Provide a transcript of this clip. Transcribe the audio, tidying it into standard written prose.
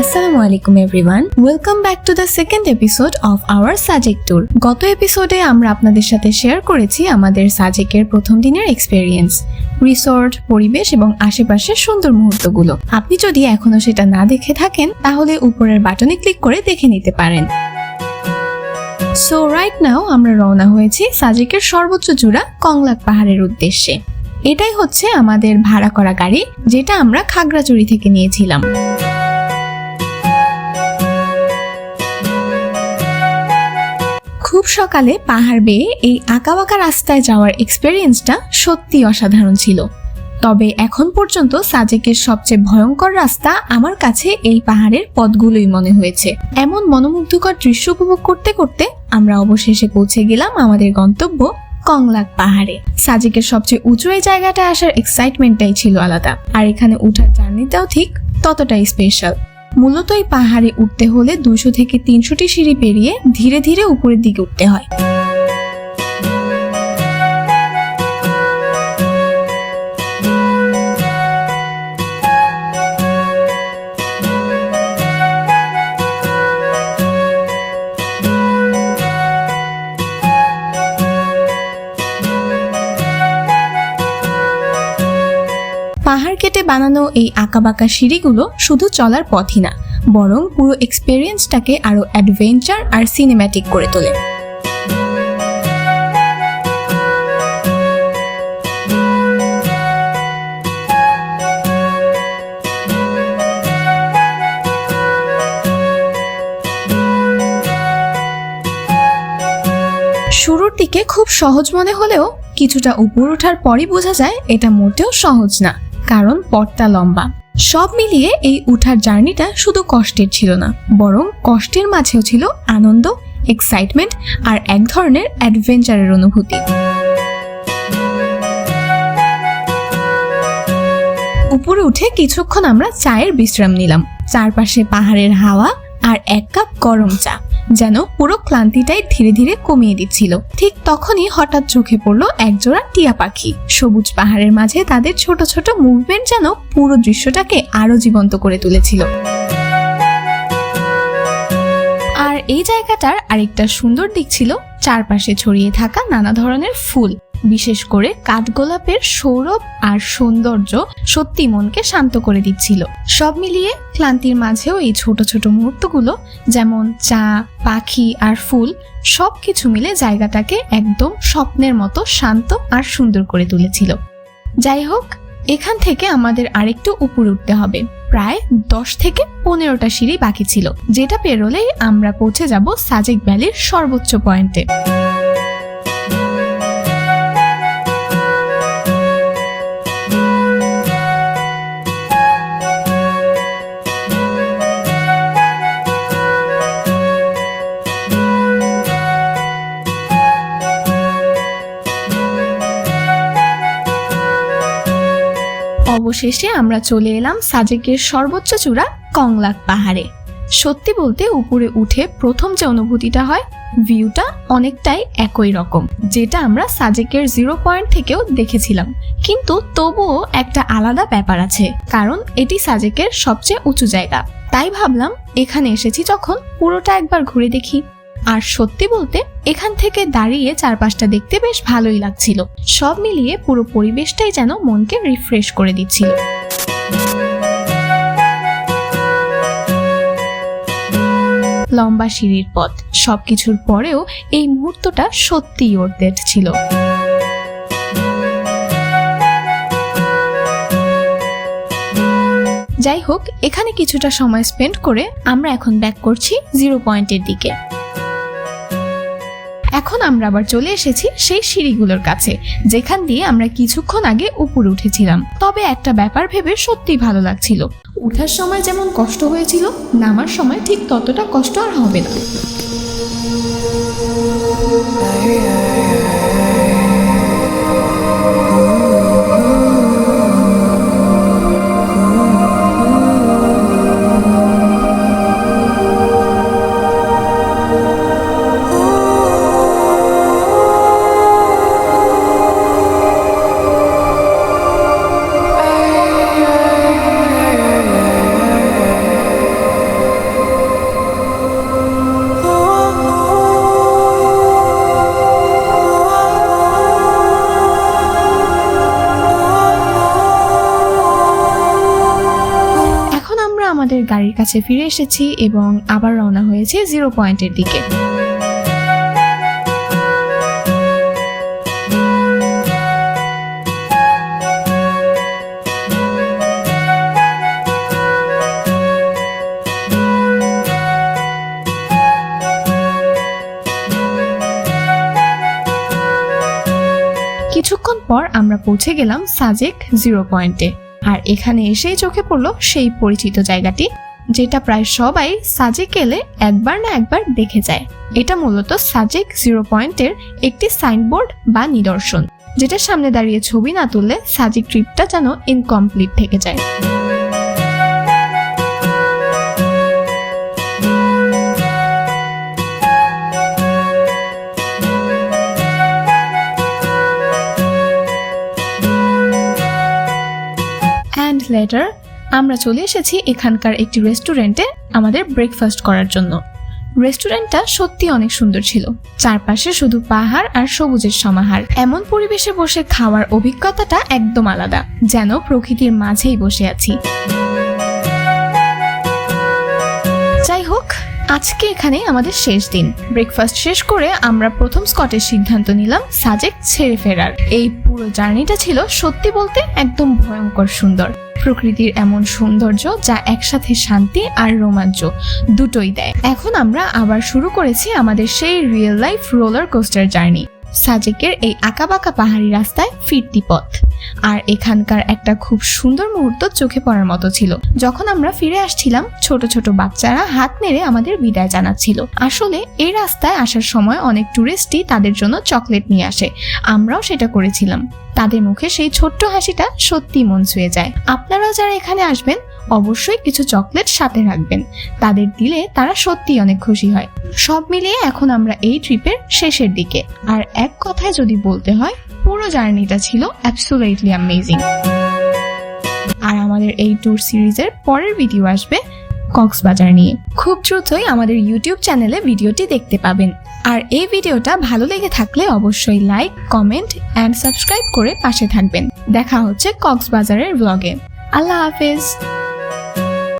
আসসালামু আলাইকুম everyone, welcome back to the second episode of our Sajek tour. গত এপিসোডে আমরা আপনাদের সাথে শেয়ার করেছি আমাদের সাজেকের প্রথম দিনের এক্সপেরিয়েন্স, রিসোর্ট, পরিবেশ এবং আশেপাশের সুন্দর মুহূর্তগুলো। আপনি যদি এখনো সেটা না দেখে থাকেন তাহলে উপরের বাটনে ক্লিক করে দেখে নিতে পারেন। সো রাইট নাও আমরা রওনা হয়েছি সাজেকের সর্বোচ্চ চূড়া কংলাক পাহাড়ের উদ্দেশ্যে। এটাই হচ্ছে আমাদের ভাড়া করা গাড়ি, যেটা আমরা খাগড়াছড়ি থেকে নিয়েছিলাম। খুব সকালে পাহাড় বেয়ে এই আঁকাবাঁকা রাস্তায় যাওয়ার এক্সপেরিয়েন্সটা সত্যি অসাধারণ ছিল। তবে এখন পর্যন্ত সাজেকের সবচেয়ে ভয়ঙ্কর রাস্তা আমার কাছে এই পাহাড়ের পথগুলোই মনে হয়েছে। এমন মনোমুগ্ধকর দৃশ্য উপভোগ করতে করতে আমরা অবশেষে পৌঁছে গেলাম আমাদের গন্তব্য কংলাক পাহাড়ে। সাজেকের সবচেয়ে উঁচু এই জায়গাটা আসার এক্সাইটমেন্টটাই ছিল আলাদা, আর এখানে উঠার জার্নিটাও ঠিক ততটাই স্পেশাল। মূলত এই পাহাড়ে উঠতে হলে 200 থেকে 300টি সিঁড়ি পেরিয়ে ধীরে ধীরে উপরের দিকে উঠতে হয়। পাহাড় কেটে বানানো এই আঁকাবাঁকা সিঁড়িগুলো শুধু চলার পথই না, বরং পুরো এক্সপেরিয়েন্সটাকে আরো অ্যাডভেঞ্চার আর সিনেম্যাটিক করে তোলে। শুরুর দিকে খুব সহজ মনে হলেও কিছুটা উপর ওঠার পরই বোঝা যায় এটা মোটেও সহজ না, কারণ পথটা লম্বা। সব মিলিয়ে এই উঠার জার্নিটা শুধু কষ্টের ছিল না, বরং কষ্টের মাঝেও ছিল আনন্দ, এক্সাইটমেন্ট আর এক ধরনের অ্যাডভেঞ্চারের অনুভূতি। উপরে উঠে কিছুক্ষণ আমরা চায়ের বিশ্রাম নিলাম। চারপাশে পাহাড়ের হাওয়া আর 1 কাপ গরম চা যেন পুরো ক্লান্তিটাই ধীরে ধীরে কমিয়ে দিচ্ছিল। ঠিক তখনই হঠাৎ চোখে পড়লো একজোড়া টিয়া পাখি। সবুজ পাহাড়ের মাঝে তাদের ছোট ছোট মুভমেন্ট যেন পুরো দৃশ্যটাকে আরো জীবন্ত করে তুলেছিল। আর এই জায়গাটার আরেকটা সুন্দর দিক ছিল চারপাশে ছড়িয়ে থাকা নানা ধরনের ফুল, বিশেষ করে কাঠগোলাপের সৌরভ আর সৌন্দর্য সত্যি মনকে শান্ত করে দিচ্ছিল। সব মিলিয়ে ক্লান্তির মাঝেও এই ছোট ছোট মুহূর্তগুলো, যেমন চা, পাখি আর ফুল, সবকিছু মিলে জায়গাটাকে একদম স্বপ্নের মতো শান্ত আর সুন্দর করে তুলেছিল। যাই হোক, এখান থেকে আমাদের আরেকটু উপরে উঠতে হবে। প্রায় 10 থেকে 15টা সিঁড়ি বাকি ছিল, যেটা পেরোলেই আমরা পৌঁছে যাব সাজেক ভ্যালির সর্বোচ্চ পয়েন্টে। অবশেষে আমরা চলে এলাম সাজেকের সর্বোচ্চ চূড়া কংলাক পাহাড়ে। সত্যি বলতে উপরে উঠে প্রথম যে অনুভূতিটা হয়, ভিউটা অনেকটাই একই রকম, যেটা আমরা সাজেকের 0 পয়েন্ট থেকেও দেখেছিলাম, কিন্তু তবুও একটা আলাদা ব্যাপার আছে, কারণ এটি সাজেকের সবচেয়ে উঁচু জায়গা। তাই ভাবলাম এখানে এসেছি যখন পুরোটা একবার ঘুরে দেখি। আর সত্যি বলতে এখান থেকে দাঁড়িয়ে চারপাশটা দেখতে বেশ ভালোই লাগছিল। সব মিলিয়ে পুরো পরিবেশটাই যেন মনকে রিফ্রেশ করে দিচ্ছিল। লম্বা সিঁড়ির পথ, সবকিছুর পরেও এই মুহূর্তটা সত্যিই অর্থের ছিল। যাই হোক, এখানে কিছুটা সময় স্পেন্ড করে আমরা এখন ব্যাক করছি 0 পয়েন্টের দিকে। এখন আমরা আবার চলে এসেছি সেই সিঁড়িগুলোর কাছে, যেখান দিয়ে আমরা কিছুক্ষণ আগে উপরে উঠেছিলাম। তবে একটা ব্যাপার ভেবে সত্যি ভালো লাগছিল, উঠার সময় যেমন কষ্ট হয়েছিল, নামার সময় ঠিক ততটা কষ্ট আর হবে না। আমাদের গাড়ির কাছে ফিরে এসেছি এবং আবার রওনা হয়েছে 0 পয়েন্টের দিকে। কিছুক্ষণ পর আমরা পৌঁছে গেলাম সাজেক 0 পয়েন্টে। আর এখানে এসেই চোখে পড়লো সেই পরিচিত জায়গাটি, যেটা প্রায় সবাই সাজেক এলে একবার না একবার দেখে যায়। এটা মূলত সাজেক 0 পয়েন্টের একটি সাইনবোর্ড বা নিদর্শন, যেটার সামনে দাঁড়িয়ে ছবি না তুললে সাজেক ট্রিপটা যেন ইনকমপ্লিট থেকে যায়। লেটার আমরা চলে এসেছি এখানকার একটি রেস্টুরেন্টে আমাদের ব্রেকফাস্ট করার জন্য। রেস্টুরেন্টটা সত্যি অনেক সুন্দর ছিল, চারপাশে শুধু পাহাড় আর সবুজের সমাহার। এমন পরিবেশে বসে খাওয়ার অভিজ্ঞতাটা একদম আলাদা, যেন প্রকৃতির মাঝেই বসে আছি। যাই হোক, আজকে এখানে আমাদের শেষ দিন। ব্রেকফাস্ট শেষ করে আমরা প্রথম স্পটের সিদ্ধান্ত নিলাম সাজেক ছেড়ে ফেরার। এই পুরো জার্নিটা ছিল সত্যি বলতে একদম ভয়ঙ্কর সুন্দর। প্রকৃতির এমন সৌন্দর্য যা একসাথে শান্তি আর রোমাঞ্চ দুটোই দেয়। এখন আমরা আবার শুরু করেছি আমাদের সেই real life roller coaster journey. সাজেকের এই আঁকাবাঁকা পাহাড়ি রাস্তায় ফিরতি পথ। আর এখানকার একটা খুব সুন্দর মুহূর্ত চোখে পড়ার মতো ছিল। যখন আমরা ফিরে আসছিলাম, ছোট ছোট বাচ্চারা হাত নেড়ে আমাদের বিদায় জানাচ্ছিল। আসলে এই রাস্তায় আসার সময় অনেক টুরিস্টই তাদের জন্য চকলেট নিয়ে আসে, আমরাও সেটা করেছিলাম। তাদের মুখে সেই ছোট্ট হাসিটা সত্যি মন ছুঁয়ে যায়। আপনারাও যারা এখানে আসবেন অবশ্যই কিছু চকলেট সাথে রাখবেন, তাদের দিলে তারা সত্যি অনেক খুশি হয়। সব মিলিয়ে এখন আমরা এই ট্রিপের শেষের দিকে। আর এক কথায় যদি বলতে হয়, পুরো জার্নিটা ছিল অ্যাবসলিউটলি অ্যামেজিং। আর আমাদের এই ট্যুর সিরিজের পরের ভিডিও আসবে কক্সবাজার নিয়ে। খুব দ্রুতই আমাদের ইউটিউব চ্যানেলে ভিডিওটি দেখতে পাবেন। আর এই ভিডিওটা ভালো লেগে থাকলে অবশ্যই লাইক, কমেন্ট এন্ড সাবস্ক্রাইব করে পাশে থাকবেন। দেখা হচ্ছে কক্সবাজারের ব্লগে। আল্লাহ হাফেজ।